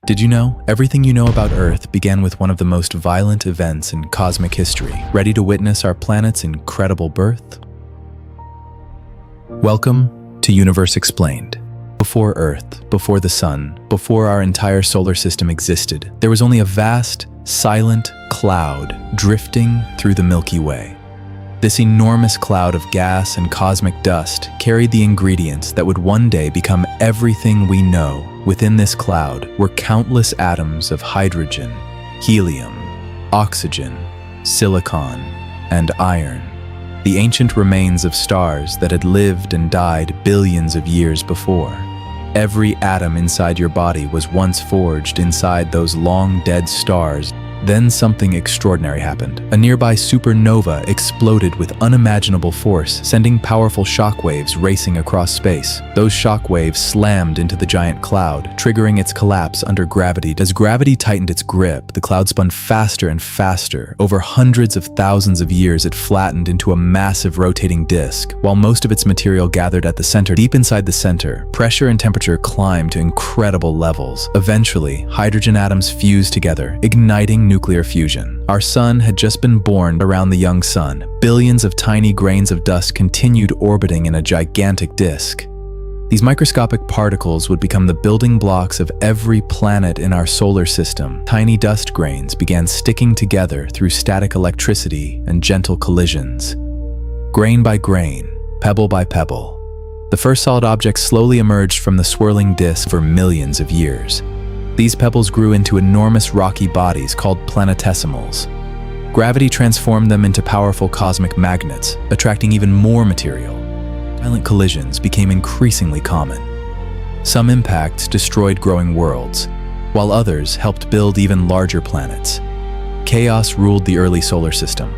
Did you know? Everything you know about Earth began with one of the most violent events in cosmic history. Ready to witness our planet's incredible birth? Welcome to Universe Explained. Before Earth, before the Sun, before our entire solar system existed, there was only a vast, silent cloud drifting through the Milky Way. This enormous cloud of gas and cosmic dust carried the ingredients that would one day become everything we know. Within this cloud were countless atoms of hydrogen, helium, oxygen, silicon, and iron, the ancient remains of stars that had lived and died billions of years before. Every atom inside your body was once forged inside those long-dead stars. Then something extraordinary happened. A nearby supernova exploded with unimaginable force, sending powerful shockwaves racing across space. Those shockwaves slammed into the giant cloud, triggering its collapse under gravity. As gravity tightened its grip, the cloud spun faster and faster. Over hundreds of thousands of years, it flattened into a massive rotating disk. While most of its material gathered at the center, deep inside the center, pressure and temperature climbed to incredible levels. Eventually, hydrogen atoms fused together, igniting nuclear fusion. Our sun had just been born around the young sun. Billions of tiny grains of dust continued orbiting in a gigantic disk. These microscopic particles would become the building blocks of every planet in our solar system. Tiny dust grains began sticking together through static electricity and gentle collisions. Grain by grain, pebble by pebble, the first solid objects slowly emerged from the swirling disk for millions of years. These pebbles grew into enormous rocky bodies called planetesimals. Gravity transformed them into powerful cosmic magnets, attracting even more material. Violent collisions became increasingly common. Some impacts destroyed growing worlds, while others helped build even larger planets. Chaos ruled the early solar system.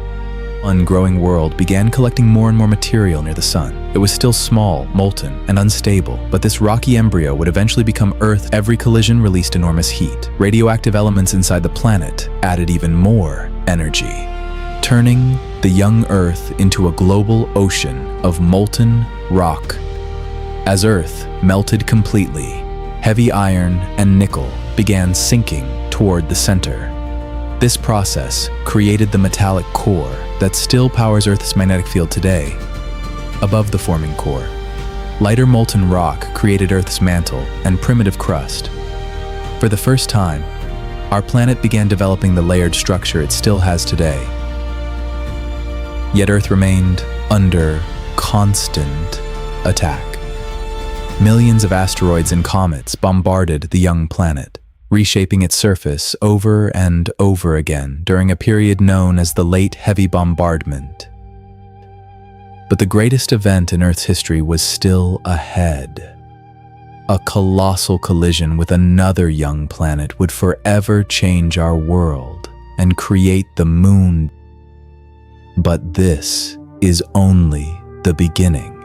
One growing world began collecting more and more material near the sun. It was still small, molten, and unstable, but this rocky embryo would eventually become Earth. Every collision released enormous heat. Radioactive elements inside the planet added even more energy, turning the young Earth into a global ocean of molten rock. As Earth melted completely, heavy iron and nickel began sinking toward the center. This process created the metallic core that still powers Earth's magnetic field today. Above the forming core, lighter molten rock created Earth's mantle and primitive crust. For the first time, our planet began developing the layered structure it still has today. Yet Earth remained under constant attack. Millions of asteroids and comets bombarded the young planet, reshaping its surface over and over again during a period known as the Late Heavy Bombardment. But the greatest event in Earth's history was still ahead. A colossal collision with another young planet would forever change our world and create the moon. But this is only the beginning.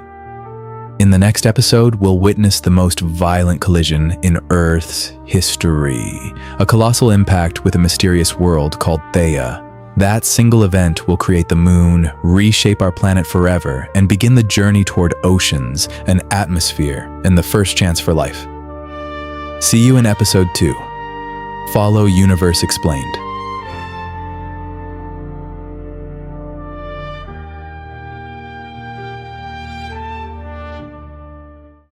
In the next episode, we'll witness the most violent collision in Earth's history, a colossal impact with a mysterious world called Theia. That single event will create the moon, reshape our planet forever, and begin the journey toward oceans, an atmosphere, and the first chance for life. See you in episode 2. Follow Universe Explained.